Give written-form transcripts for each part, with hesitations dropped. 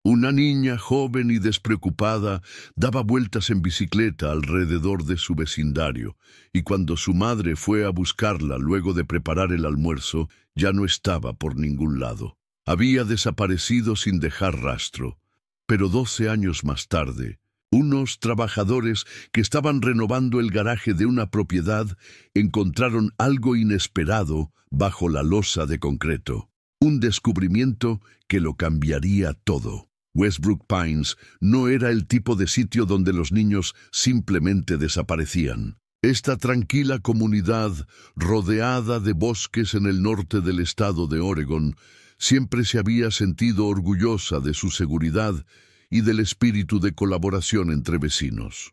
Una niña joven y despreocupada daba vueltas en bicicleta alrededor de su vecindario, y cuando su madre fue a buscarla luego de preparar el almuerzo, ya no estaba por ningún lado. Había desaparecido sin dejar rastro. Pero 12 años más tarde, unos trabajadores que estaban renovando el garaje de una propiedad encontraron algo inesperado bajo la losa de concreto. Un descubrimiento que lo cambiaría todo. Westbrook Pines no era el tipo de sitio donde los niños simplemente desaparecían. Esta tranquila comunidad, rodeada de bosques en el norte del estado de Oregon, siempre se había sentido orgullosa de su seguridad y del espíritu de colaboración entre vecinos.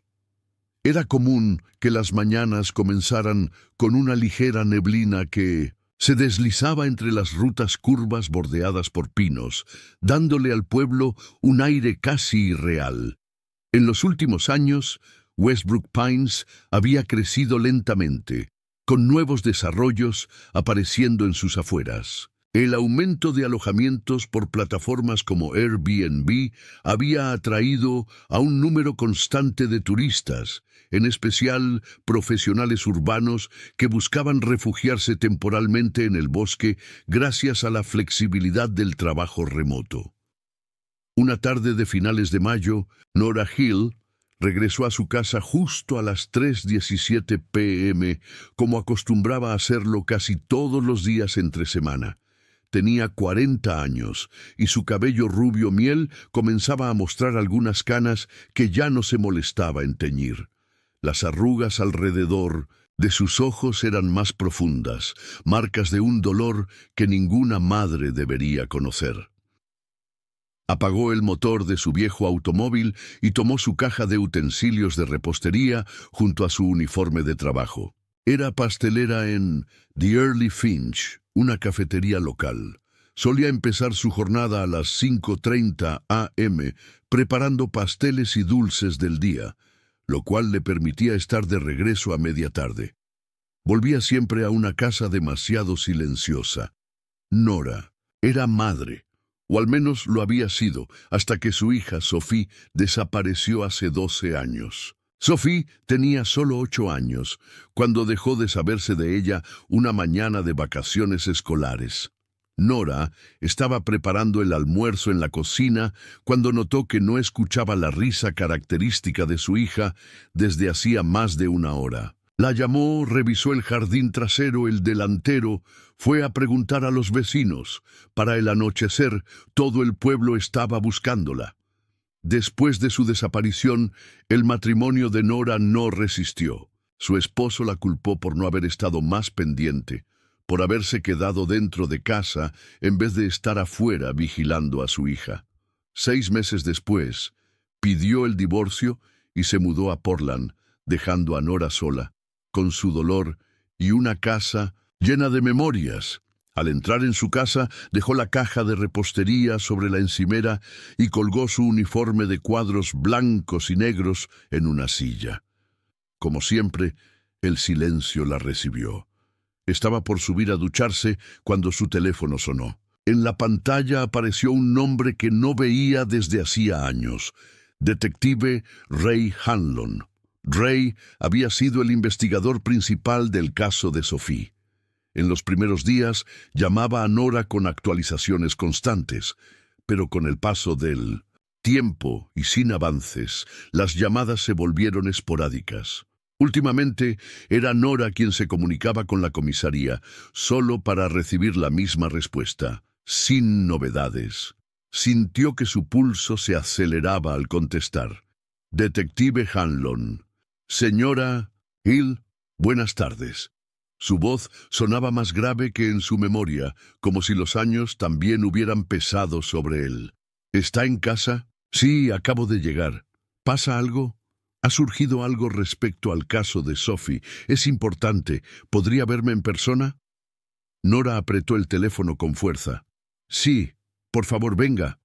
Era común que las mañanas comenzaran con una ligera neblina que se deslizaba entre las rutas curvas bordeadas por pinos, dándole al pueblo un aire casi irreal. En los últimos años, Westbrook Pines había crecido lentamente, con nuevos desarrollos apareciendo en sus afueras. El aumento de alojamientos por plataformas como Airbnb había atraído a un número constante de turistas, en especial profesionales urbanos que buscaban refugiarse temporalmente en el bosque gracias a la flexibilidad del trabajo remoto. Una tarde de finales de mayo, Nora Hill regresó a su casa justo a las 3:17 p.m., como acostumbraba a hacerlo casi todos los días entre semana. Tenía 40 años y su cabello rubio miel comenzaba a mostrar algunas canas que ya no se molestaba en teñir. Las arrugas alrededor de sus ojos eran más profundas, marcas de un dolor que ninguna madre debería conocer. Apagó el motor de su viejo automóvil y tomó su caja de utensilios de repostería junto a su uniforme de trabajo. Era pastelera en The Early Finch, una cafetería local. Solía empezar su jornada a las 5:30 a.m. preparando pasteles y dulces del día, lo cual le permitía estar de regreso a media tarde. Volvía siempre a una casa demasiado silenciosa. Nora era madre, o al menos lo había sido, hasta que su hija Sophie desapareció hace 12 años. Sophie tenía solo 8 años, cuando dejó de saberse de ella una mañana de vacaciones escolares. Nora estaba preparando el almuerzo en la cocina cuando notó que no escuchaba la risa característica de su hija desde hacía más de una hora. La llamó, revisó el jardín trasero, el delantero, fue a preguntar a los vecinos. Para el anochecer, todo el pueblo estaba buscándola. Después de su desaparición, el matrimonio de Nora no resistió. Su esposo la culpó por no haber estado más pendiente, por haberse quedado dentro de casa en vez de estar afuera vigilando a su hija. 6 meses después, pidió el divorcio y se mudó a Portland, dejando a Nora sola, con su dolor y una casa llena de memorias. Al entrar en su casa, dejó la caja de repostería sobre la encimera y colgó su uniforme de cuadros blancos y negros en una silla. Como siempre, el silencio la recibió. Estaba por subir a ducharse cuando su teléfono sonó. En la pantalla apareció un nombre que no veía desde hacía años: Detective Ray Hanlon. Ray había sido el investigador principal del caso de Sophie. En los primeros días llamaba a Nora con actualizaciones constantes, pero con el paso del tiempo y sin avances, las llamadas se volvieron esporádicas. Últimamente era Nora quien se comunicaba con la comisaría, solo para recibir la misma respuesta, sin novedades. Sintió que su pulso se aceleraba al contestar. Detective Hanlon. Señora Hill, buenas tardes. Su voz sonaba más grave que en su memoria, como si los años también hubieran pesado sobre él. ¿Está en casa? Sí, acabo de llegar. ¿Pasa algo? ¿Ha surgido algo respecto al caso de Sophie? Es importante. ¿Podría verme en persona? Nora apretó el teléfono con fuerza. Sí, por favor, venga.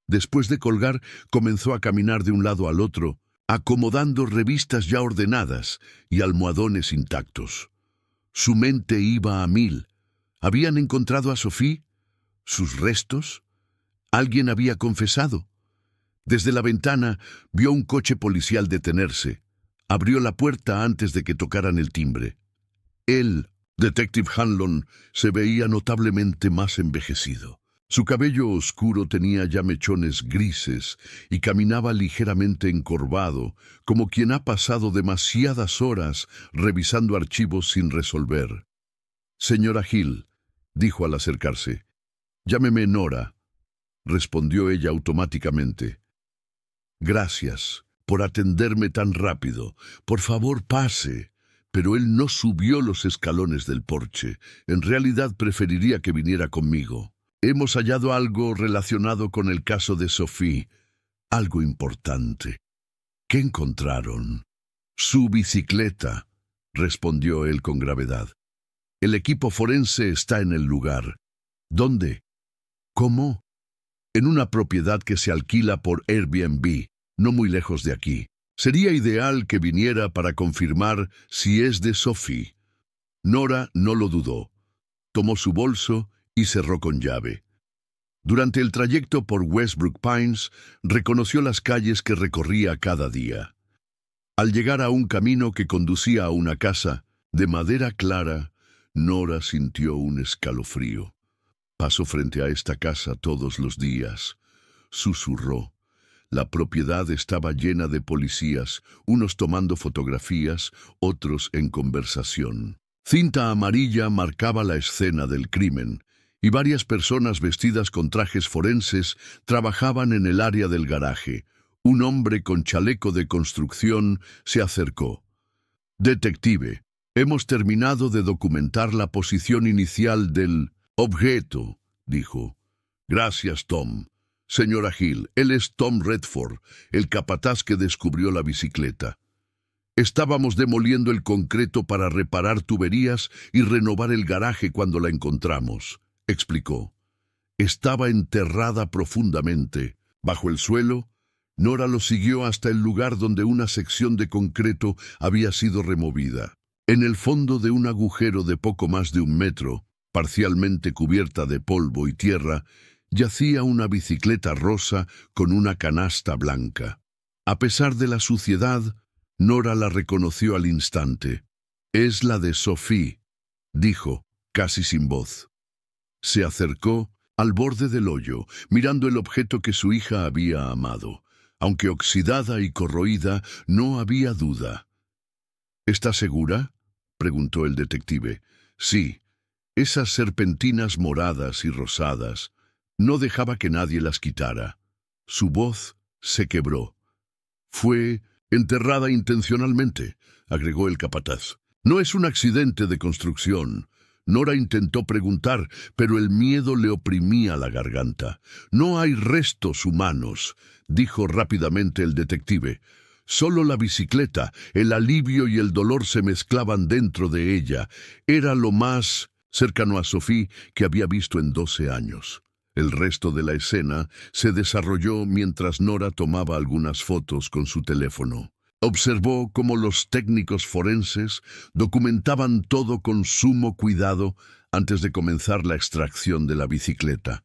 Después de colgar, comenzó a caminar de un lado al otro, acomodando revistas ya ordenadas y almohadones intactos. Su mente iba a mil. ¿Habían encontrado a Sophie? ¿Sus restos? ¿Alguien había confesado? Desde la ventana vio un coche policial detenerse. Abrió la puerta antes de que tocaran el timbre. Él, Detective Hanlon, se veía notablemente más envejecido. Su cabello oscuro tenía ya mechones grises y caminaba ligeramente encorvado, como quien ha pasado demasiadas horas revisando archivos sin resolver. «Señora Hill», dijo al acercarse. «Llámeme Nora», respondió ella automáticamente. «Gracias por atenderme tan rápido. Por favor, pase». Pero él no subió los escalones del porche. En realidad preferiría que viniera conmigo. «Hemos hallado algo relacionado con el caso de Sophie. Algo importante». «¿Qué encontraron?» «Su bicicleta», respondió él con gravedad. «El equipo forense está en el lugar». «¿Dónde?» «¿Cómo?» «En una propiedad que se alquila por Airbnb, no muy lejos de aquí. Sería ideal que viniera para confirmar si es de Sophie». Nora no lo dudó. Tomó su bolso y cerró con llave. Durante el trayecto por Westbrook Pines, reconoció las calles que recorría cada día. Al llegar a un camino que conducía a una casa de madera clara, Nora sintió un escalofrío. «Paso frente a esta casa todos los días», susurró. La propiedad estaba llena de policías, unos tomando fotografías, otros en conversación. Cinta amarilla marcaba la escena del crimen, y varias personas vestidas con trajes forenses trabajaban en el área del garaje. Un hombre con chaleco de construcción se acercó. «Detective, hemos terminado de documentar la posición inicial del objeto», dijo. «Gracias, Tom». «Señora Hill, él es Tom Redford, el capataz que descubrió la bicicleta. Estábamos demoliendo el concreto para reparar tuberías y renovar el garaje cuando la encontramos», explicó. Estaba enterrada profundamente. Bajo el suelo, Nora lo siguió hasta el lugar donde una sección de concreto había sido removida. En el fondo de un agujero de poco más de 1 metro, parcialmente cubierta de polvo y tierra, yacía una bicicleta rosa con una canasta blanca. A pesar de la suciedad, Nora la reconoció al instante. «Es la de Sophie», dijo, casi sin voz. Se acercó al borde del hoyo, mirando el objeto que su hija había amado. Aunque oxidada y corroída, no había duda. «¿Está segura?», preguntó el detective. «Sí, esas serpentinas moradas y rosadas. No dejaba que nadie las quitara». Su voz se quebró. «Fue enterrada intencionalmente», agregó el capataz. «No es un accidente de construcción». Nora intentó preguntar, pero el miedo le oprimía la garganta. «No hay restos humanos», dijo rápidamente el detective. «Solo la bicicleta, el alivio y el dolor se mezclaban dentro de ella. Era lo más cercano a Sophie que había visto en 12 años». El resto de la escena se desarrolló mientras Nora tomaba algunas fotos con su teléfono. Observó cómo los técnicos forenses documentaban todo con sumo cuidado antes de comenzar la extracción de la bicicleta.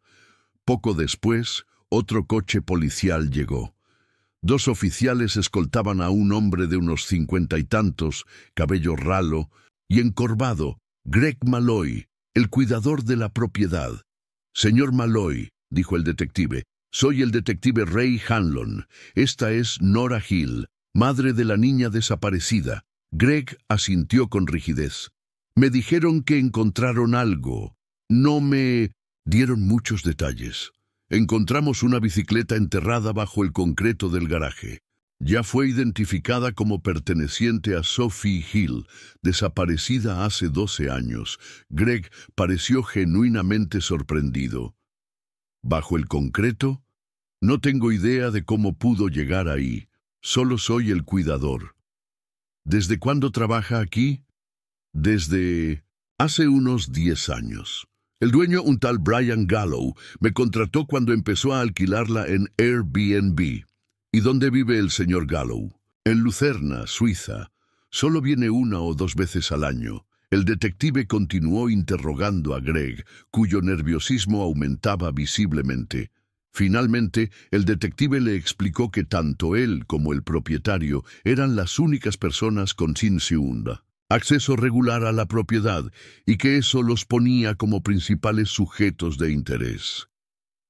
Poco después, otro coche policial llegó. 2 oficiales escoltaban a un hombre de unos 50 y tantos, cabello ralo y encorvado, Greg Malloy, el cuidador de la propiedad. «Señor Malloy», dijo el detective, «soy el detective Ray Hanlon. Esta es Nora Hill, madre de la niña desaparecida». Greg asintió con rigidez. «Me dijeron que encontraron algo. No me dieron muchos detalles. Encontramos una bicicleta enterrada bajo el concreto del garaje. Ya fue identificada como perteneciente a Sophie Hill, desaparecida hace 12 años. Greg pareció genuinamente sorprendido. «¿Bajo el concreto? No tengo idea de cómo pudo llegar ahí. Solo soy el cuidador». «¿Desde cuándo trabaja aquí?» «Desde hace unos 10 años. El dueño, un tal Brian Gallo, me contrató cuando empezó a alquilarla en Airbnb». «¿Y dónde vive el señor Gallo?» «En Lucerna, Suiza. Solo viene 1 o 2 veces al año». El detective continuó interrogando a Greg, cuyo nerviosismo aumentaba visiblemente. Finalmente, el detective le explicó que tanto él como el propietario eran las únicas personas con acceso regular a la propiedad y que eso los ponía como principales sujetos de interés.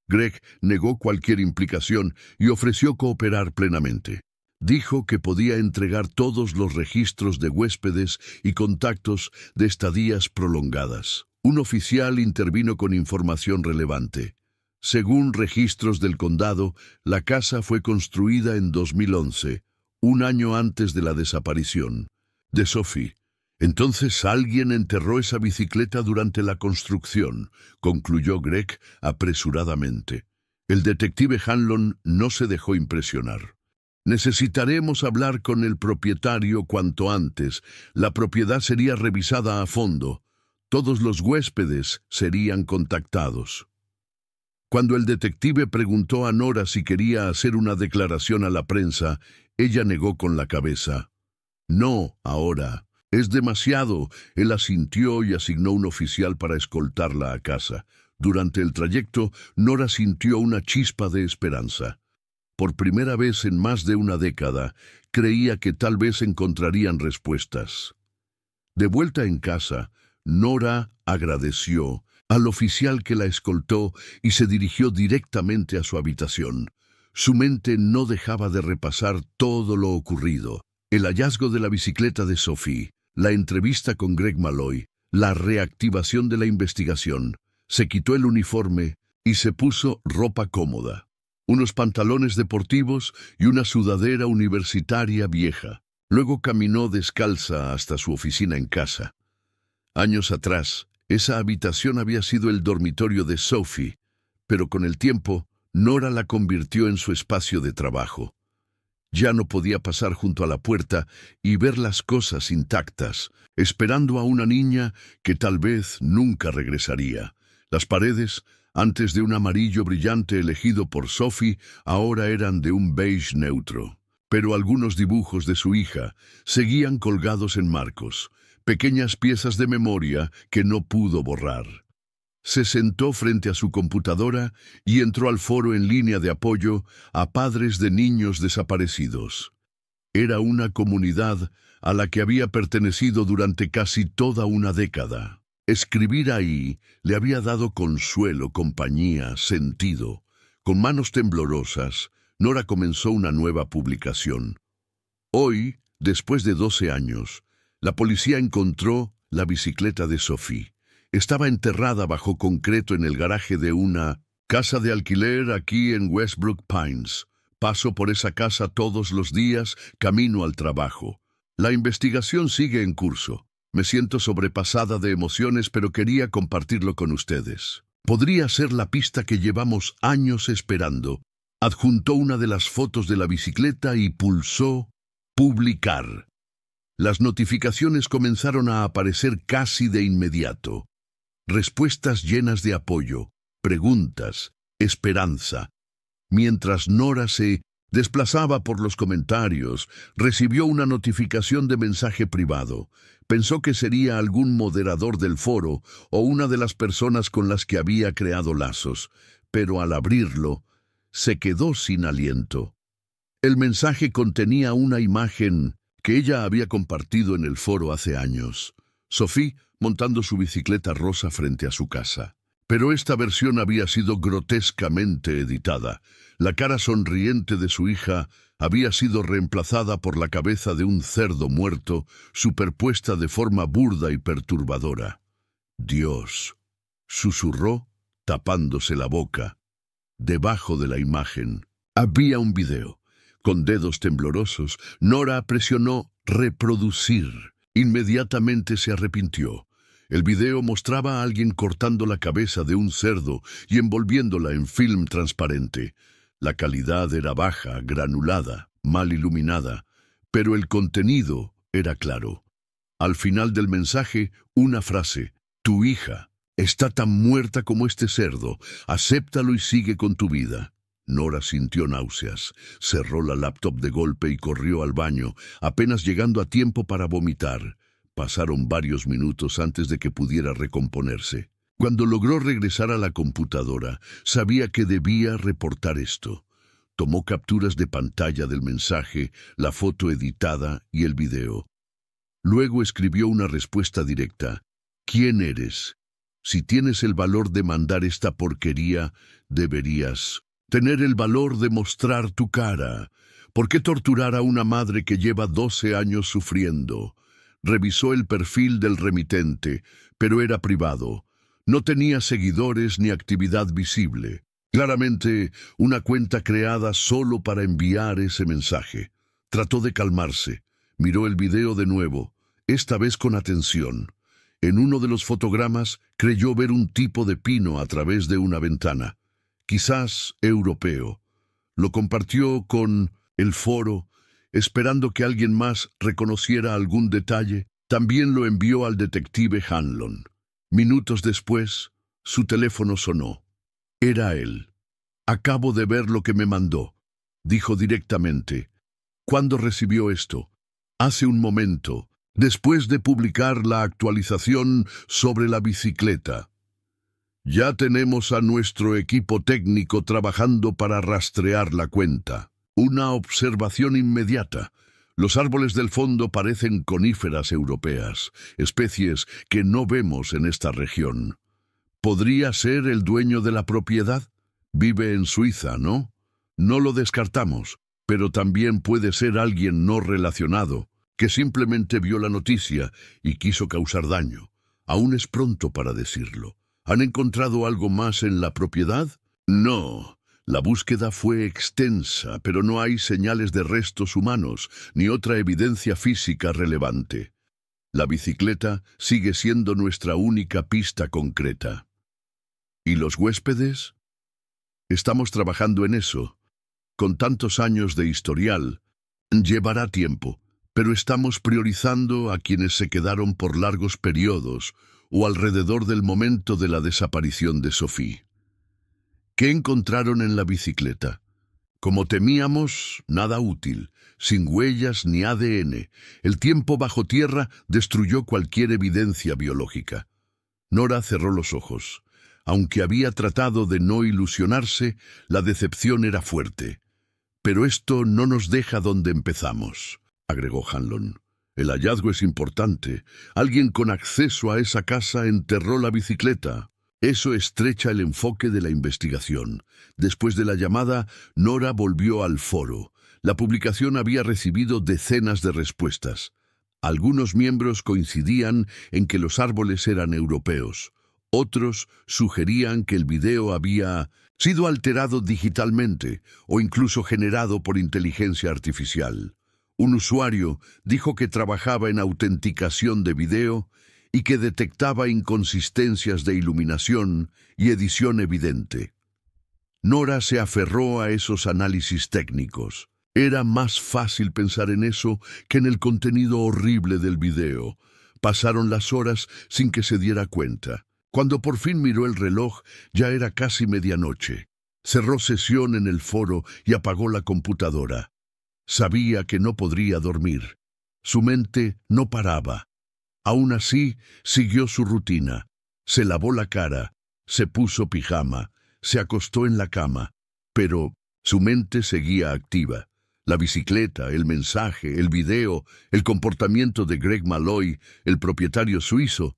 Greg negó cualquier implicación y ofreció cooperar plenamente. Dijo que podía entregar todos los registros de huéspedes y contactos de estadías prolongadas. Un oficial intervino con información relevante. Según registros del condado, la casa fue construida en 2011, un año antes de la desaparición de Sophie. Entonces alguien enterró esa bicicleta durante la construcción, concluyó Greg apresuradamente. El detective Hanlon no se dejó impresionar. Necesitaremos hablar con el propietario cuanto antes. La propiedad sería revisada a fondo. Todos los huéspedes serían contactados. Cuando el detective preguntó a Nora si quería hacer una declaración a la prensa, ella negó con la cabeza. No, ahora. Es demasiado. Él asintió y asignó un oficial para escoltarla a casa. Durante el trayecto, Nora sintió una chispa de esperanza. Por primera vez en más de una década, creía que tal vez encontrarían respuestas. De vuelta en casa, Nora agradeció al oficial que la escoltó y se dirigió directamente a su habitación. Su mente no dejaba de repasar todo lo ocurrido. El hallazgo de la bicicleta de Sophie, la entrevista con Greg Malloy, la reactivación de la investigación. Se quitó el uniforme y se puso ropa cómoda. Unos pantalones deportivos y una sudadera universitaria vieja. Luego caminó descalza hasta su oficina en casa. Años atrás, esa habitación había sido el dormitorio de Sophie, pero con el tiempo, Nora la convirtió en su espacio de trabajo. Ya no podía pasar junto a la puerta y ver las cosas intactas, esperando a una niña que tal vez nunca regresaría. Las paredes, antes de un amarillo brillante elegido por Sophie, ahora eran de un beige neutro. Pero algunos dibujos de su hija seguían colgados en marcos, pequeñas piezas de memoria que no pudo borrar. Se sentó frente a su computadora y entró al foro en línea de apoyo a padres de niños desaparecidos. Era una comunidad a la que había pertenecido durante casi toda una década. Escribir ahí le había dado consuelo, compañía, sentido. Con manos temblorosas, Nora comenzó una nueva publicación. Hoy, después de 12 años, la policía encontró la bicicleta de Sophie. Estaba enterrada bajo concreto en el garaje de una casa de alquiler aquí en Westbrook Pines. Paso por esa casa todos los días, camino al trabajo. La investigación sigue en curso. Me siento sobrepasada de emociones, pero quería compartirlo con ustedes. Podría ser la pista que llevamos años esperando. Adjuntó una de las fotos de la bicicleta y pulsó publicar. Las notificaciones comenzaron a aparecer casi de inmediato. Respuestas llenas de apoyo, preguntas, esperanza. Mientras Nora se desplazaba por los comentarios, recibió una notificación de mensaje privado. Pensó que sería algún moderador del foro o una de las personas con las que había creado lazos, pero al abrirlo, se quedó sin aliento. El mensaje contenía una imagen que ella había compartido en el foro hace años. Sophie montando su bicicleta rosa frente a su casa. Pero esta versión había sido grotescamente editada. La cara sonriente de su hija había sido reemplazada por la cabeza de un cerdo muerto, superpuesta de forma burda y perturbadora. «Dios», susurró, tapándose la boca. Debajo de la imagen había un video. Con dedos temblorosos, Nora presionó «reproducir». Inmediatamente se arrepintió. El video mostraba a alguien cortando la cabeza de un cerdo y envolviéndola en film transparente. La calidad era baja, granulada, mal iluminada, pero el contenido era claro. Al final del mensaje, una frase: «Tu hija está tan muerta como este cerdo, acéptalo y sigue con tu vida». Nora sintió náuseas, cerró la laptop de golpe y corrió al baño, apenas llegando a tiempo para vomitar. Pasaron varios minutos antes de que pudiera recomponerse. Cuando logró regresar a la computadora, sabía que debía reportar esto. Tomó capturas de pantalla del mensaje, la foto editada y el video. Luego escribió una respuesta directa. ¿Quién eres? Si tienes el valor de mandar esta porquería, deberías tener el valor de mostrar tu cara. ¿Por qué torturar a una madre que lleva 12 años sufriendo? Revisó el perfil del remitente, pero era privado. No tenía seguidores ni actividad visible. Claramente, una cuenta creada solo para enviar ese mensaje. Trató de calmarse. Miró el video de nuevo, esta vez con atención. En uno de los fotogramas creyó ver un tipo de pino a través de una ventana. Quizás europeo. Lo compartió con el foro, esperando que alguien más reconociera algún detalle. También lo envió al detective Hanlon. Minutos después, su teléfono sonó. Era él. Acabo de ver lo que me mandó, dijo directamente. ¿Cuándo recibió esto? Hace un momento, después de publicar la actualización sobre la bicicleta. Ya tenemos a nuestro equipo técnico trabajando para rastrear la cuenta. Una observación inmediata. Los árboles del fondo parecen coníferas europeas, especies que no vemos en esta región. ¿Podría ser el dueño de la propiedad? Vive en Suiza, ¿no? No lo descartamos, pero también puede ser alguien no relacionado, que simplemente vio la noticia y quiso causar daño. Aún es pronto para decirlo. ¿Han encontrado algo más en la propiedad? No. La búsqueda fue extensa, pero no hay señales de restos humanos ni otra evidencia física relevante. La bicicleta sigue siendo nuestra única pista concreta. ¿Y los huéspedes? Estamos trabajando en eso. Con tantos años de historial, llevará tiempo, pero estamos priorizando a quienes se quedaron por largos periodos o alrededor del momento de la desaparición de Sophie. ¿Qué encontraron en la bicicleta? Como temíamos, nada útil, sin huellas ni ADN. El tiempo bajo tierra destruyó cualquier evidencia biológica. Nora cerró los ojos. Aunque había tratado de no ilusionarse, la decepción era fuerte. Pero esto no nos deja donde empezamos, agregó Hanlon. El hallazgo es importante. Alguien con acceso a esa casa enterró la bicicleta. Eso estrecha el enfoque de la investigación. Después de la llamada, Nora volvió al foro. La publicación había recibido decenas de respuestas. Algunos miembros coincidían en que los árboles eran europeos. Otros sugerían que el video había sido alterado digitalmente o incluso generado por inteligencia artificial. Un usuario dijo que trabajaba en autenticación de video y que detectaba inconsistencias de iluminación y edición evidente. Nora se aferró a esos análisis técnicos. Era más fácil pensar en eso que en el contenido horrible del video. Pasaron las horas sin que se diera cuenta. Cuando por fin miró el reloj, ya era casi medianoche. Cerró sesión en el foro y apagó la computadora. Sabía que no podría dormir. Su mente no paraba. Aún así, siguió su rutina. Se lavó la cara, se puso pijama, se acostó en la cama. Pero su mente seguía activa. La bicicleta, el mensaje, el video, el comportamiento de Greg Malloy, el propietario suizo,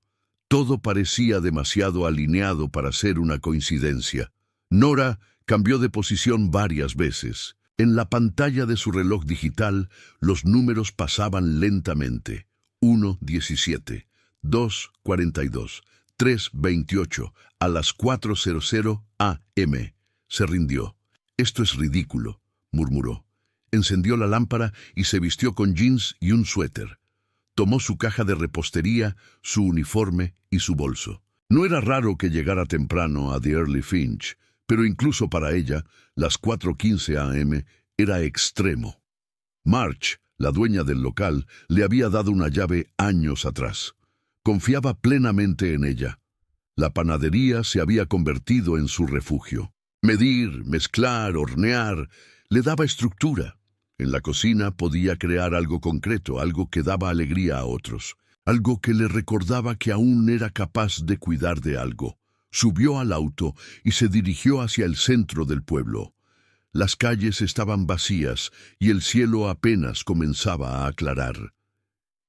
todo parecía demasiado alineado para ser una coincidencia. Nora cambió de posición varias veces. En la pantalla de su reloj digital, los números pasaban lentamente. 1:17, 2:42, 3:28, a las 4:00 a.m. Se rindió. «Esto es ridículo», murmuró. Encendió la lámpara y se vistió con jeans y un suéter. Tomó su caja de repostería, su uniforme y su bolso. No era raro que llegara temprano a The Early Finch, pero incluso para ella, las 4:15 a.m. era extremo. March, la dueña del local, le había dado una llave años atrás. Confiaba plenamente en ella. La panadería se había convertido en su refugio. Medir, mezclar, hornear, le daba estructura. En la cocina podía crear algo concreto, algo que daba alegría a otros, algo que le recordaba que aún era capaz de cuidar de algo. Subió al auto y se dirigió hacia el centro del pueblo. Las calles estaban vacías y el cielo apenas comenzaba a aclarar.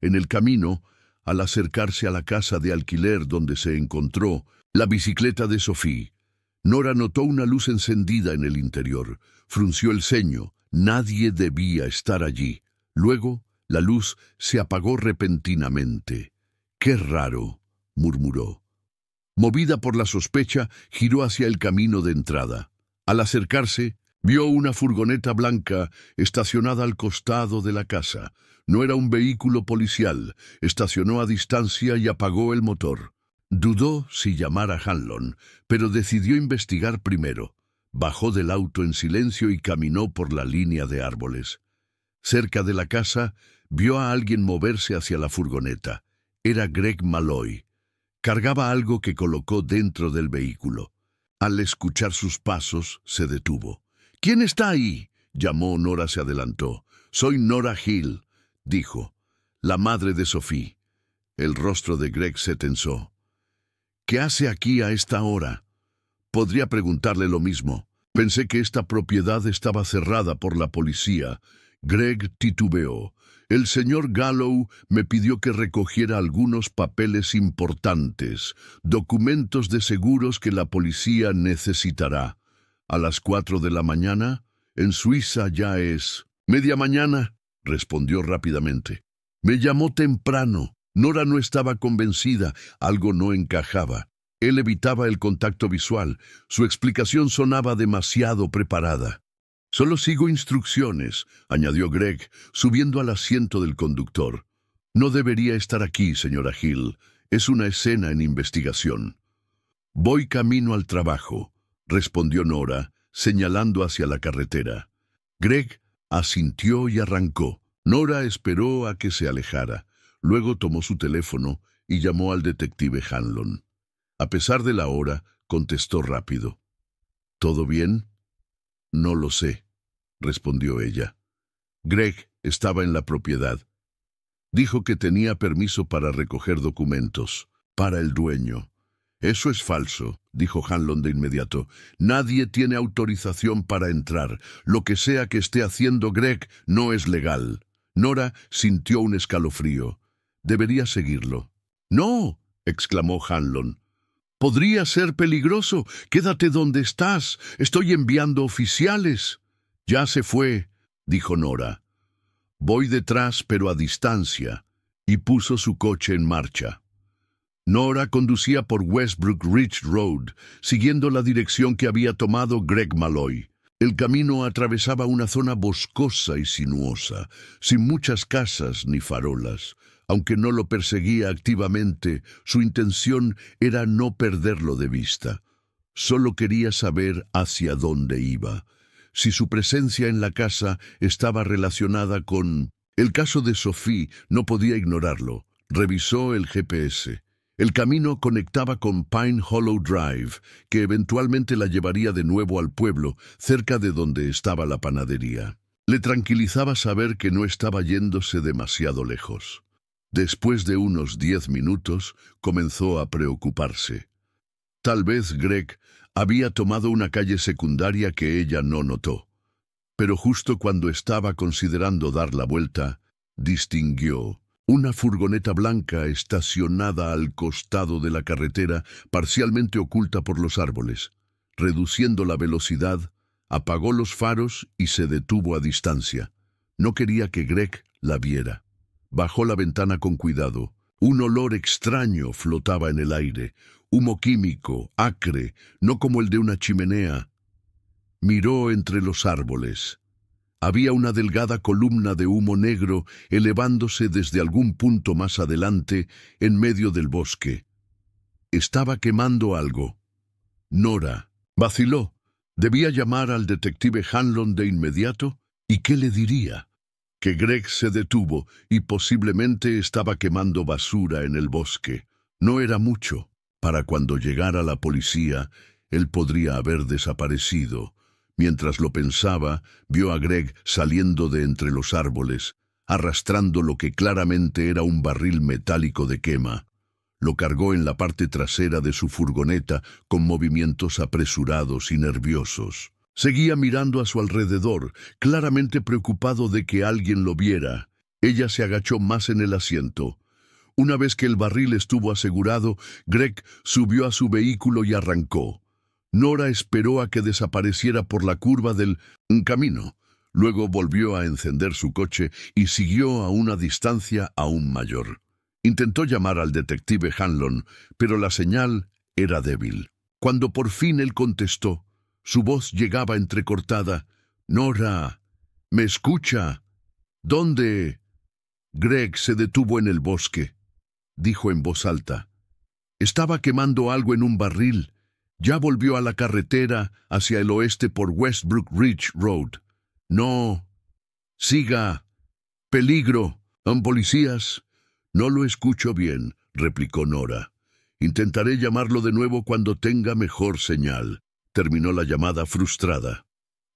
En el camino, al acercarse a la casa de alquiler donde se encontró la bicicleta de Sophie, Nora notó una luz encendida en el interior. Frunció el ceño. Nadie debía estar allí. Luego, la luz se apagó repentinamente. «¡Qué raro!», murmuró. Movida por la sospecha, giró hacia el camino de entrada. Al acercarse, vio una furgoneta blanca estacionada al costado de la casa. No era un vehículo policial. Estacionó a distancia y apagó el motor. Dudó si llamar a Hanlon, pero decidió investigar primero. Bajó del auto en silencio y caminó por la línea de árboles. Cerca de la casa, vio a alguien moverse hacia la furgoneta. Era Greg Malloy. Cargaba algo que colocó dentro del vehículo. Al escuchar sus pasos, se detuvo. «¿Quién está ahí?», llamó. Nora se adelantó. «Soy Nora Hill», dijo, la madre de Sophie. El rostro de Greg se tensó. «¿Qué hace aquí a esta hora?». Podría preguntarle lo mismo. «Pensé que esta propiedad estaba cerrada por la policía». Greg titubeó. «El señor Gallo me pidió que recogiera algunos papeles importantes, documentos de seguros que la policía necesitará. ¿A las 4 de la mañana? En Suiza ya es media mañana», respondió rápidamente. «Me llamó temprano». Nora no estaba convencida. Algo no encajaba. Él evitaba el contacto visual. Su explicación sonaba demasiado preparada. «Solo sigo instrucciones», añadió Greg, subiendo al asiento del conductor. «No debería estar aquí, señora Hill. Es una escena en investigación». «Voy camino al trabajo», respondió Nora, señalando hacia la carretera. Greg asintió y arrancó. Nora esperó a que se alejara. Luego tomó su teléfono y llamó al detective Hanlon. A pesar de la hora, contestó rápido. «¿Todo bien?». «No lo sé», respondió ella. Greg estaba en la propiedad. Dijo que tenía permiso para recoger documentos, para el dueño. «Eso es falso», dijo Hanlon de inmediato. «Nadie tiene autorización para entrar. Lo que sea que esté haciendo Greg no es legal». Nora sintió un escalofrío. «Debería seguirlo». «No», exclamó Hanlon. «Podría ser peligroso. Quédate donde estás. Estoy enviando oficiales». «Ya se fue», dijo Nora. «Voy detrás, pero a distancia», y puso su coche en marcha. Nora conducía por Westbrook Ridge Road, siguiendo la dirección que había tomado Greg Malloy. El camino atravesaba una zona boscosa y sinuosa, sin muchas casas ni farolas. Aunque no lo perseguía activamente, su intención era no perderlo de vista. Solo quería saber hacia dónde iba. Si su presencia en la casa estaba relacionada con el caso de Sophie, no podía ignorarlo. Revisó el GPS. El camino conectaba con Pine Hollow Drive, que eventualmente la llevaría de nuevo al pueblo, cerca de donde estaba la panadería. Le tranquilizaba saber que no estaba yéndose demasiado lejos. Después de unos 10 minutos, comenzó a preocuparse. Tal vez Greg había tomado una calle secundaria que ella no notó. Pero justo cuando estaba considerando dar la vuelta, distinguió una furgoneta blanca estacionada al costado de la carretera, parcialmente oculta por los árboles. Reduciendo la velocidad, apagó los faros y se detuvo a distancia. No quería que Greg la viera. Bajó la ventana con cuidado. Un olor extraño flotaba en el aire, humo químico, acre, no como el de una chimenea. Miró entre los árboles. Había una delgada columna de humo negro elevándose desde algún punto más adelante en medio del bosque. Estaba quemando algo. Nora vaciló. ¿Debía llamar al detective Hanlon de inmediato? ¿Y qué le diría? Que Greg se detuvo y posiblemente estaba quemando basura en el bosque. No era mucho. Para cuando llegara la policía, él podría haber desaparecido. Mientras lo pensaba, vio a Greg saliendo de entre los árboles, arrastrando lo que claramente era un barril metálico de quema. Lo cargó en la parte trasera de su furgoneta con movimientos apresurados y nerviosos. Seguía mirando a su alrededor, claramente preocupado de que alguien lo viera. Ella se agachó más en el asiento. Una vez que el barril estuvo asegurado, Greg subió a su vehículo y arrancó. Nora esperó a que desapareciera por la curva del camino. Luego volvió a encender su coche y siguió a una distancia aún mayor. Intentó llamar al detective Hanlon, pero la señal era débil. Cuando por fin él contestó, su voz llegaba entrecortada. «Nora, ¿me escucha? ¿Dónde?» Greg se detuvo en el bosque. Dijo en voz alta. «Estaba quemando algo en un barril. Ya volvió a la carretera hacia el oeste por Westbrook Ridge Road. No. Siga. Peligro. Policías». «No lo escucho bien», replicó Nora. «Intentaré llamarlo de nuevo cuando tenga mejor señal». Terminó la llamada frustrada.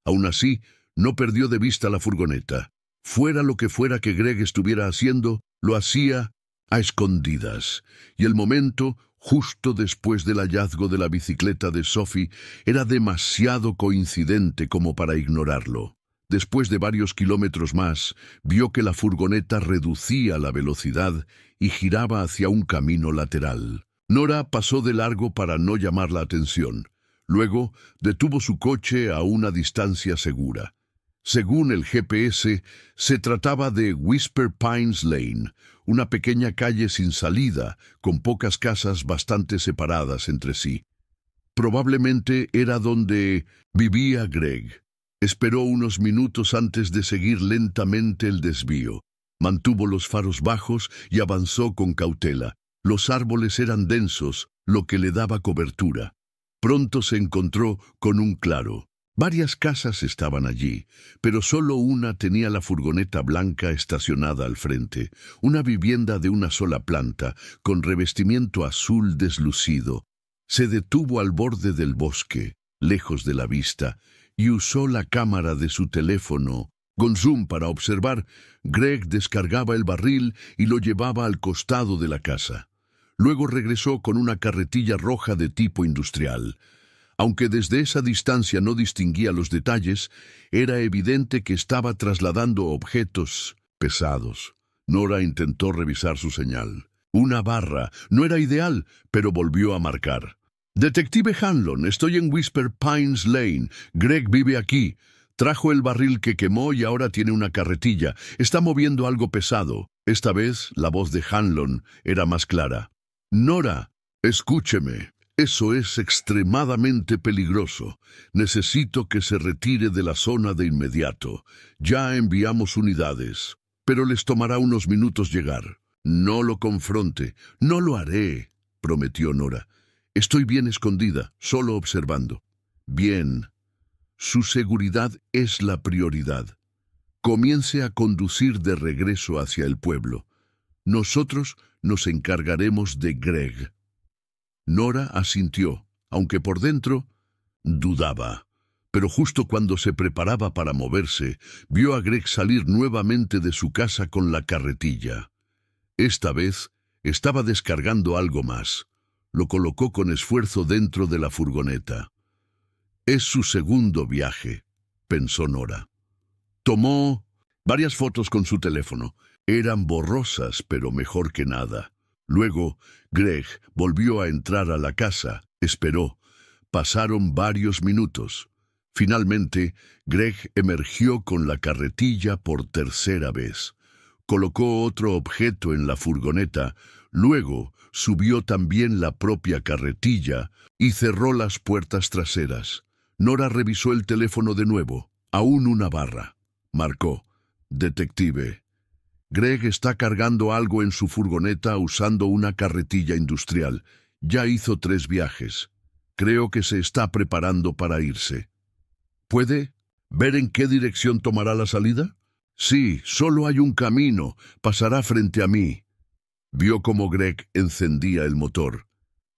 Aún así, no perdió de vista la furgoneta. Fuera lo que fuera que Greg estuviera haciendo, lo hacía a escondidas. Y el momento, justo después del hallazgo de la bicicleta de Sophie, era demasiado coincidente como para ignorarlo. Después de varios kilómetros más, vio que la furgoneta reducía la velocidad y giraba hacia un camino lateral. Nora pasó de largo para no llamar la atención. Luego, detuvo su coche a una distancia segura. Según el GPS, se trataba de Whisper Pines Lane, una pequeña calle sin salida, con pocas casas bastante separadas entre sí. Probablemente era donde vivía Greg. Esperó unos minutos antes de seguir lentamente el desvío. Mantuvo los faros bajos y avanzó con cautela. Los árboles eran densos, lo que le daba cobertura. Pronto se encontró con un claro. Varias casas estaban allí, pero solo una tenía la furgoneta blanca estacionada al frente, una vivienda de una sola planta, con revestimiento azul deslucido. Se detuvo al borde del bosque, lejos de la vista, y usó la cámara de su teléfono con zoom para observar. Greg descargaba el barril y lo llevaba al costado de la casa. Luego regresó con una carretilla roja de tipo industrial. Aunque desde esa distancia no distinguía los detalles, era evidente que estaba trasladando objetos pesados. Nora intentó revisar su señal. Una barra. No era ideal, pero volvió a marcar. «Detective Hanlon, estoy en Whisper Pines Lane. Greg vive aquí. Trajo el barril que quemó y ahora tiene una carretilla. Está moviendo algo pesado». Esta vez la voz de Hanlon era más clara. «Nora, escúcheme. Eso es extremadamente peligroso. Necesito que se retire de la zona de inmediato. Ya enviamos unidades, pero les tomará unos minutos llegar. No lo confronte». «No lo haré», prometió Nora. «Estoy bien escondida, solo observando». «Bien. Su seguridad es la prioridad. Comience a conducir de regreso hacia el pueblo. Nosotros nos encargaremos de Greg». Nora asintió, aunque por dentro dudaba. Pero justo cuando se preparaba para moverse, vio a Greg salir nuevamente de su casa con la carretilla. Esta vez estaba descargando algo más. Lo colocó con esfuerzo dentro de la furgoneta. «Es su segundo viaje», pensó Nora. Tomó varias fotos con su teléfono. Eran borrosas, pero mejor que nada. Luego, Greg volvió a entrar a la casa. Esperó. Pasaron varios minutos. Finalmente, Greg emergió con la carretilla por tercera vez. Colocó otro objeto en la furgoneta. Luego, subió también la propia carretilla y cerró las puertas traseras. Nora revisó el teléfono de nuevo. Aún una barra. Marcó. «Detective. Greg está cargando algo en su furgoneta usando una carretilla industrial. Ya hizo 3 viajes. Creo que se está preparando para irse. ¿Puede ver en qué dirección tomará la salida?» «Sí, solo hay un camino. Pasará frente a mí». Vio cómo Greg encendía el motor.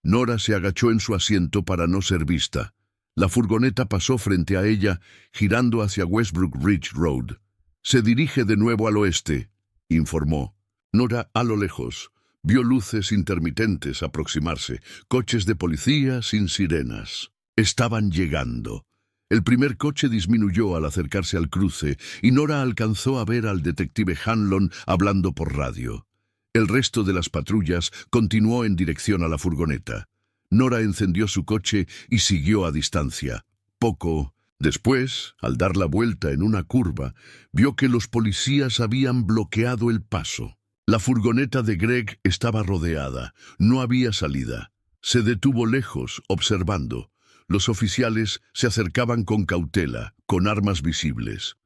Nora se agachó en su asiento para no ser vista. La furgoneta pasó frente a ella, girando hacia Westbrook Ridge Road. «Se dirige de nuevo al oeste», informó. Nora, a lo lejos, Vio luces intermitentes aproximarse, coches de policía sin sirenas. Estaban llegando. El primer coche disminuyó al acercarse al cruce y Nora alcanzó a ver al detective Hanlon hablando por radio. El resto de las patrullas continuó en dirección a la furgoneta. Nora encendió su coche y siguió a distancia. Poco después, al dar la vuelta en una curva, vio que los policías habían bloqueado el paso. La furgoneta de Greg estaba rodeada. No había salida. Se detuvo lejos, observando. Los oficiales se acercaban con cautela, con armas visibles.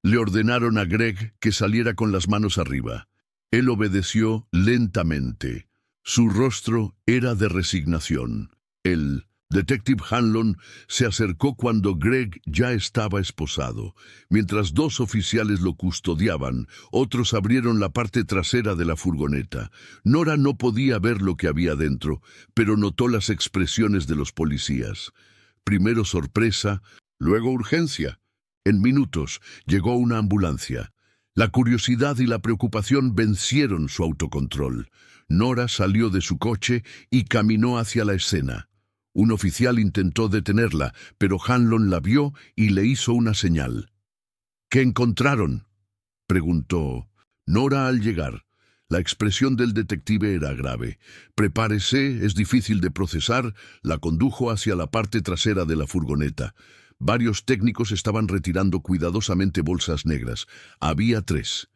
Le ordenaron a Greg que saliera con las manos arriba. Él obedeció lentamente. Su rostro era de resignación. El detective Hanlon se acercó cuando Greg ya estaba esposado. Mientras dos oficiales lo custodiaban, otros abrieron la parte trasera de la furgoneta. Nora no podía ver lo que había dentro, pero notó las expresiones de los policías. Primero sorpresa, luego urgencia. En minutos llegó una ambulancia. La curiosidad y la preocupación vencieron su autocontrol. Nora salió de su coche y caminó hacia la escena. Un oficial intentó detenerla, pero Hanlon la vio y le hizo una señal. ¿Qué encontraron?, preguntó Nora al llegar. La expresión del detective era grave. «Prepárese, es difícil de procesar», la condujo hacia la parte trasera de la furgoneta. Varios técnicos estaban retirando cuidadosamente bolsas negras. Había 3.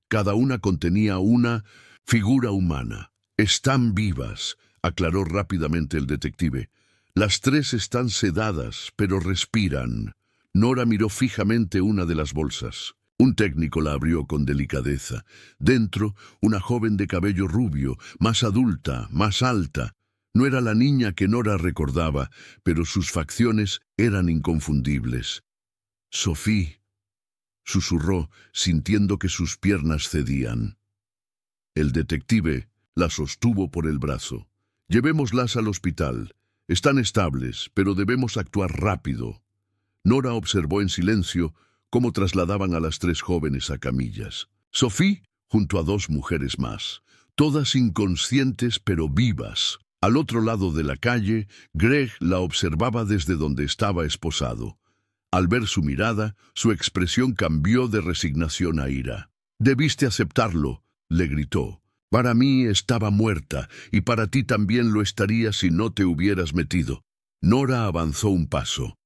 Cada una contenía una figura humana. «Están vivas», aclaró rápidamente el detective. «Las 3 están sedadas, pero respiran». Nora miró fijamente una de las bolsas. Un técnico la abrió con delicadeza. Dentro, una joven de cabello rubio, más adulta, más alta. No era la niña que Nora recordaba, pero sus facciones eran inconfundibles. «Sophie», susurró, sintiendo que sus piernas cedían. El detective la sostuvo por el brazo. «Llevémoslas al hospital. Están estables, pero debemos actuar rápido». Nora observó en silencio cómo trasladaban a las 3 jóvenes a camillas. Sophie, junto a 2 mujeres más, todas inconscientes pero vivas. Al otro lado de la calle, Greg la observaba desde donde estaba esposado. Al ver su mirada, su expresión cambió de resignación a ira. «Debiste aceptarlo», le gritó. «Para mí estaba muerta, y para ti también lo estaría si no te hubieras metido». Nora avanzó un paso.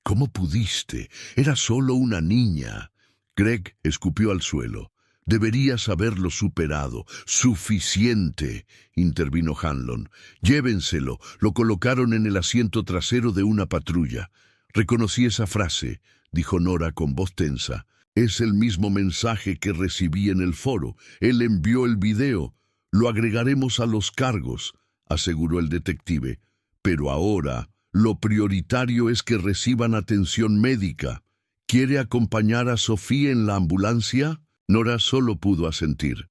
«¿Cómo pudiste? Era solo una niña». Greg escupió al suelo. «Deberías haberlo superado. Suficiente», intervino Hanlon. «Llévenselo». Lo colocaron en el asiento trasero de una patrulla. «Reconocí esa frase», dijo Nora con voz tensa. «Es el mismo mensaje que recibí en el foro. Él envió el video. Lo agregaremos a los cargos», aseguró el detective. «Pero ahora lo prioritario es que reciban atención médica. ¿Quiere acompañar a Sophie en la ambulancia?». Nora solo pudo asentir.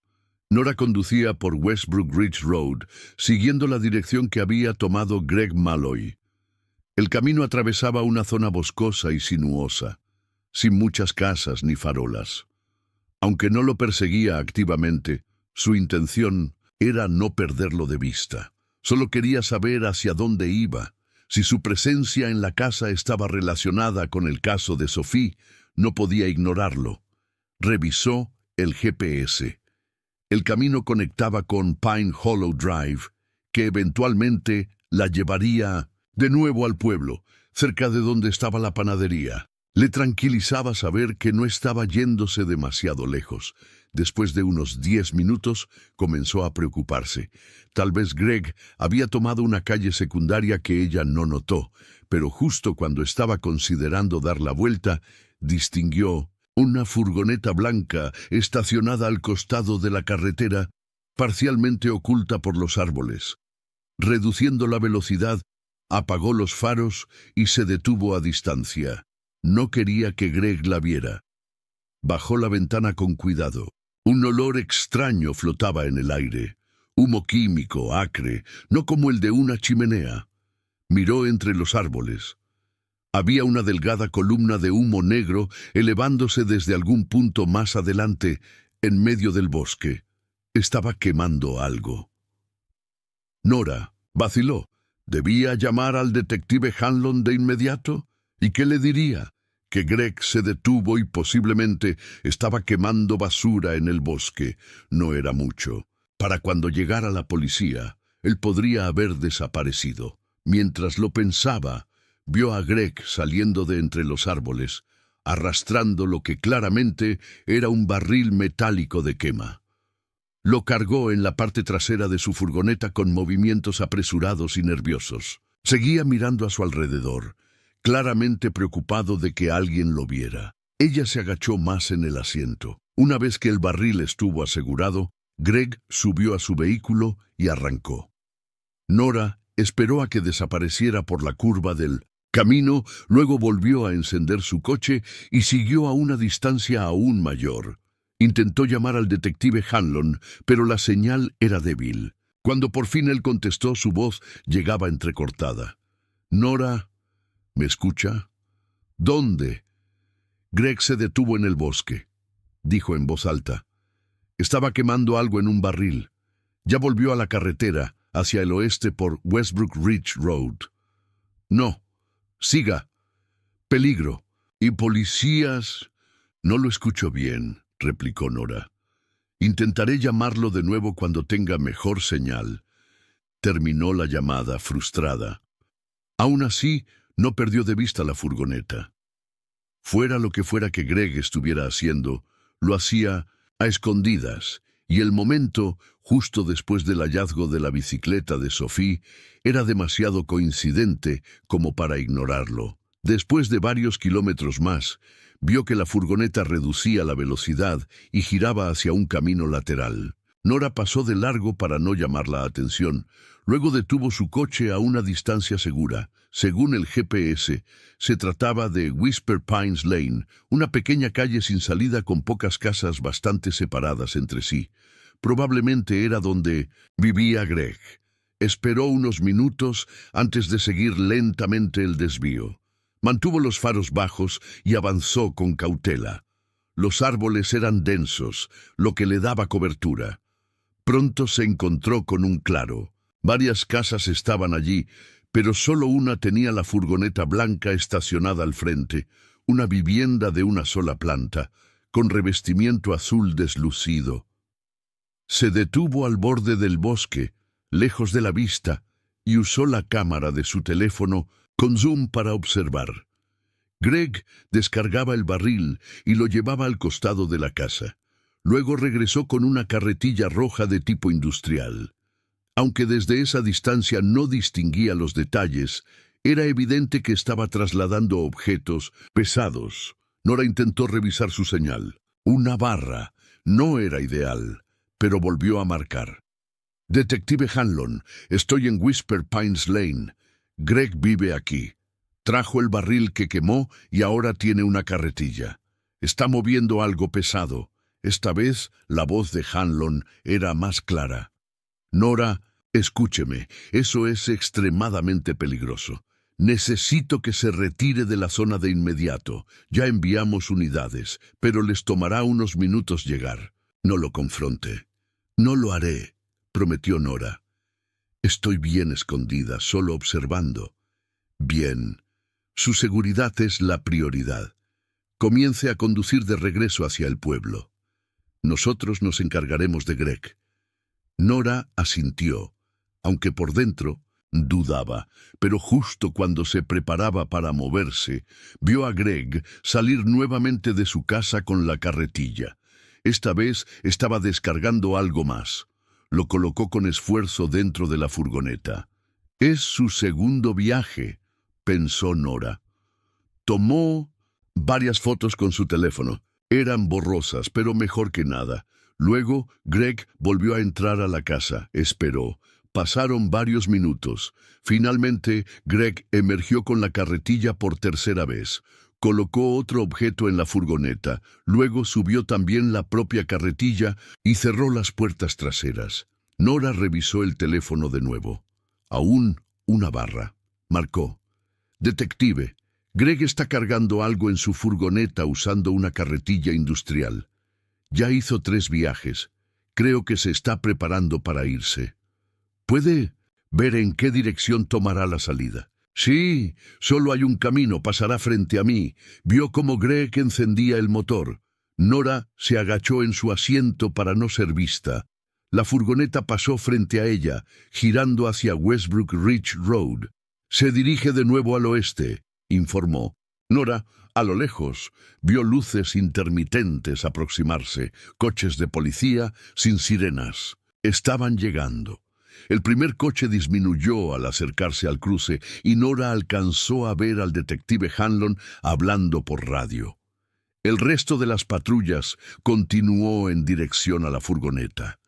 Nora conducía por Westbrook Ridge Road, siguiendo la dirección que había tomado Greg Malloy. El camino atravesaba una zona boscosa y sinuosa, sin muchas casas ni farolas. Aunque no lo perseguía activamente, su intención era no perderlo de vista. Solo quería saber hacia dónde iba. Si su presencia en la casa estaba relacionada con el caso de Sophie, no podía ignorarlo. Revisó el GPS. El camino conectaba con Pine Hollow Drive, que eventualmente la llevaría de nuevo al pueblo, cerca de donde estaba la panadería. Le tranquilizaba saber que no estaba yéndose demasiado lejos. Después de unos 10 minutos, comenzó a preocuparse. Tal vez Greg había tomado una calle secundaria que ella no notó, pero justo cuando estaba considerando dar la vuelta, distinguió una furgoneta blanca estacionada al costado de la carretera, parcialmente oculta por los árboles. Reduciendo la velocidad, apagó los faros y se detuvo a distancia. No quería que Greg la viera. Bajó la ventana con cuidado. Un olor extraño flotaba en el aire. Humo químico, acre, no como el de una chimenea. Miró entre los árboles. Había una delgada columna de humo negro elevándose desde algún punto más adelante, en medio del bosque. Estaba quemando algo. Nora vaciló. ¿Debía llamar al detective Hanlon de inmediato? ¿Y qué le diría? Que Greg se detuvo y posiblemente estaba quemando basura en el bosque. No era mucho. Para cuando llegara la policía, él podría haber desaparecido. Mientras lo pensaba, vio a Greg saliendo de entre los árboles, arrastrando lo que claramente era un barril metálico de quema. Lo cargó en la parte trasera de su furgoneta con movimientos apresurados y nerviosos. Seguía mirando a su alrededor, claramente preocupado de que alguien lo viera. Ella se agachó más en el asiento. Una vez que el barril estuvo asegurado, Greg subió a su vehículo y arrancó. Nora esperó a que desapareciera por la curva del camino, luego volvió a encender su coche y siguió a una distancia aún mayor. Intentó llamar al detective Hanlon, pero la señal era débil. Cuando por fin él contestó, su voz llegaba entrecortada. «Nora, ¿me escucha? ¿Dónde?» Greg se detuvo en el bosque. Dijo en voz alta. Estaba quemando algo en un barril. Ya volvió a la carretera, hacia el oeste por Westbrook Ridge Road. «No, siga. Peligro. ¿Y policías?» «No lo escucho bien», replicó Nora. «Intentaré llamarlo de nuevo cuando tenga mejor señal». Terminó la llamada, frustrada. Aún así, no perdió de vista la furgoneta. Fuera lo que fuera que Greg estuviera haciendo, lo hacía a escondidas, y el momento, justo después del hallazgo de la bicicleta de Sophie, era demasiado coincidente como para ignorarlo. Después de varios kilómetros más, vio que la furgoneta reducía la velocidad y giraba hacia un camino lateral. Nora pasó de largo para no llamar la atención. Luego detuvo su coche a una distancia segura. Según el GPS, se trataba de Whisper Pines Lane, una pequeña calle sin salida con pocas casas bastante separadas entre sí. Probablemente era donde vivía Greg. Esperó unos minutos antes de seguir lentamente el desvío. Mantuvo los faros bajos y avanzó con cautela. Los árboles eran densos, lo que le daba cobertura. Pronto se encontró con un claro. Varias casas estaban allí, pero solo una tenía la furgoneta blanca estacionada al frente, una vivienda de una sola planta, con revestimiento azul deslucido. Se detuvo al borde del bosque, lejos de la vista, y usó la cámara de su teléfono con zoom para observar. Greg descargaba el barril y lo llevaba al costado de la casa. Luego regresó con una carretilla roja de tipo industrial. Aunque desde esa distancia no distinguía los detalles, era evidente que estaba trasladando objetos pesados. Nora intentó revisar su señal. Una barra. No era ideal, pero volvió a marcar. «Detective Hanlon, estoy en Whisper Pines Lane. Greg vive aquí. Trajo el barril que quemó y ahora tiene una carretilla. Está moviendo algo pesado». Esta vez la voz de Hanlon era más clara. «Nora, escúcheme, eso es extremadamente peligroso. Necesito que se retire de la zona de inmediato. Ya enviamos unidades, pero les tomará unos minutos llegar. No lo confronte». «No lo haré», prometió Nora. «Estoy bien escondida, solo observando». «Bien. Su seguridad es la prioridad. Comience a conducir de regreso hacia el pueblo. Nosotros nos encargaremos de Greg». Nora asintió, aunque por dentro dudaba, pero justo cuando se preparaba para moverse, vio a Greg salir nuevamente de su casa con la carretilla. Esta vez estaba descargando algo más. Lo colocó con esfuerzo dentro de la furgoneta. «Es su segundo viaje», pensó Nora. Tomó varias fotos con su teléfono. Eran borrosas, pero mejor que nada. Luego, Greg volvió a entrar a la casa. Esperó. Pasaron varios minutos. Finalmente, Greg emergió con la carretilla por tercera vez. Colocó otro objeto en la furgoneta. Luego subió también la propia carretilla y cerró las puertas traseras. Nora revisó el teléfono de nuevo. Aún una barra. Marcó. «Detective, Greg está cargando algo en su furgoneta usando una carretilla industrial. Ya hizo 3 viajes. Creo que se está preparando para irse. ¿Puede ver en qué dirección tomará la salida. Sí, solo hay un camino, pasará frente a mí. Vio cómo Greg encendía el motor. Nora se agachó en su asiento para no ser vista. La furgoneta pasó frente a ella, girando hacia Westbrook Ridge Road. Se dirige de nuevo al oeste, informó. Nora, a lo lejos, vio luces intermitentes aproximarse, coches de policía sin sirenas. Estaban llegando. El primer coche disminuyó al acercarse al cruce y Nora alcanzó a ver al detective Hanlon hablando por radio. El resto de las patrullas continuó en dirección a la furgoneta.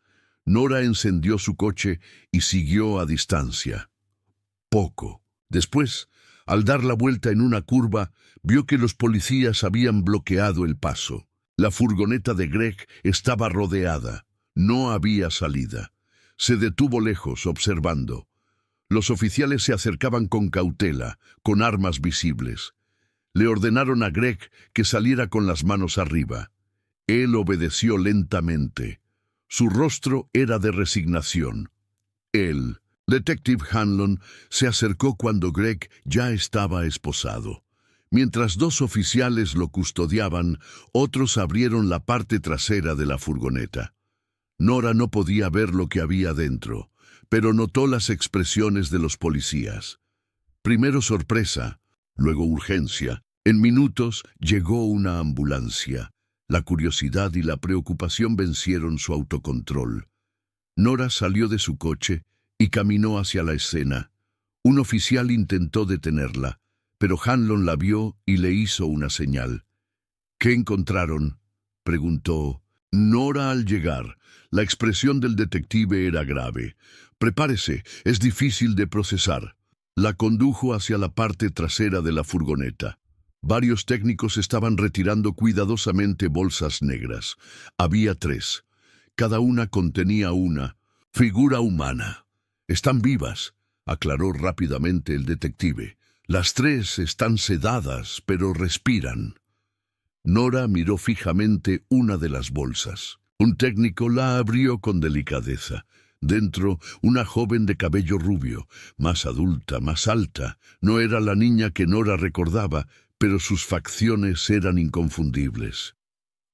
Nora encendió su coche y siguió a distancia. Poco. Después, al dar la vuelta en una curva, vio que los policías habían bloqueado el paso. La furgoneta de Greg estaba rodeada. No había salida. Se detuvo lejos, observando. Los oficiales se acercaban con cautela, con armas visibles. Le ordenaron a Greg que saliera con las manos arriba. Él obedeció lentamente. Su rostro era de resignación. El detective Hanlon se acercó cuando Greg ya estaba esposado. Mientras dos oficiales lo custodiaban, otros abrieron la parte trasera de la furgoneta. Nora no podía ver lo que había dentro, pero notó las expresiones de los policías. Primero sorpresa, luego urgencia. En minutos llegó una ambulancia. La curiosidad y la preocupación vencieron su autocontrol. Nora salió de su coche y caminó hacia la escena. Un oficial intentó detenerla, pero Hanlon la vio y le hizo una señal. ¿Qué encontraron?, preguntó. Nora al llegar. La expresión del detective era grave. Prepárese, es difícil de procesar. La condujo hacia la parte trasera de la furgoneta. Varios técnicos estaban retirando cuidadosamente bolsas negras. Había 3. Cada una contenía una figura humana. Están vivas, aclaró rápidamente el detective. Las 3 están sedadas, pero respiran. Nora miró fijamente una de las bolsas. Un técnico la abrió con delicadeza. Dentro, una joven de cabello rubio, más adulta, más alta. No era la niña que Nora recordaba, pero sus facciones eran inconfundibles.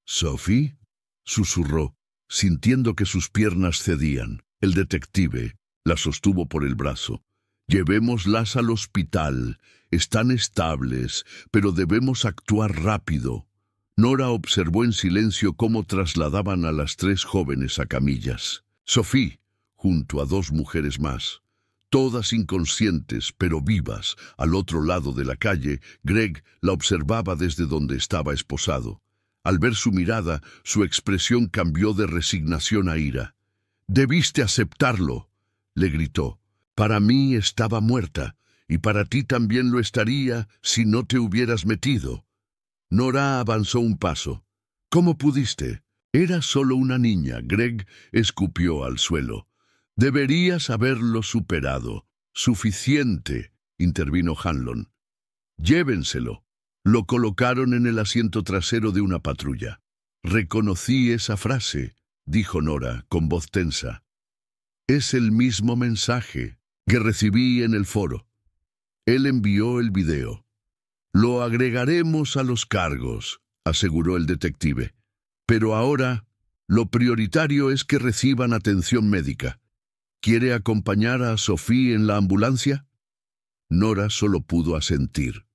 «¿Sophie?», susurró, sintiendo que sus piernas cedían. El detective la sostuvo por el brazo. «Llevémoslas al hospital. Están estables, pero debemos actuar rápido». Nora observó en silencio cómo trasladaban a las 3 jóvenes a camillas. Sophie, junto a 2 mujeres más, todas inconscientes pero vivas, al otro lado de la calle. Greg la observaba desde donde estaba esposado. Al ver su mirada, su expresión cambió de resignación a ira. «Debiste aceptarlo», le gritó. «Para mí estaba muerta, y para ti también lo estaría si no te hubieras metido». Nora avanzó un paso. «¿Cómo pudiste? Era solo una niña», Greg escupió al suelo. «Deberías haberlo superado». «Suficiente», intervino Hanlon. «Llévenselo». Lo colocaron en el asiento trasero de una patrulla. «Reconocí esa frase», dijo Nora con voz tensa. «Es el mismo mensaje que recibí en el foro». Él envió el video. «Lo agregaremos a los cargos», aseguró el detective. «Pero ahora, lo prioritario es que reciban atención médica. ¿Quiere acompañar a Sophie en la ambulancia?». Nora solo pudo asentir.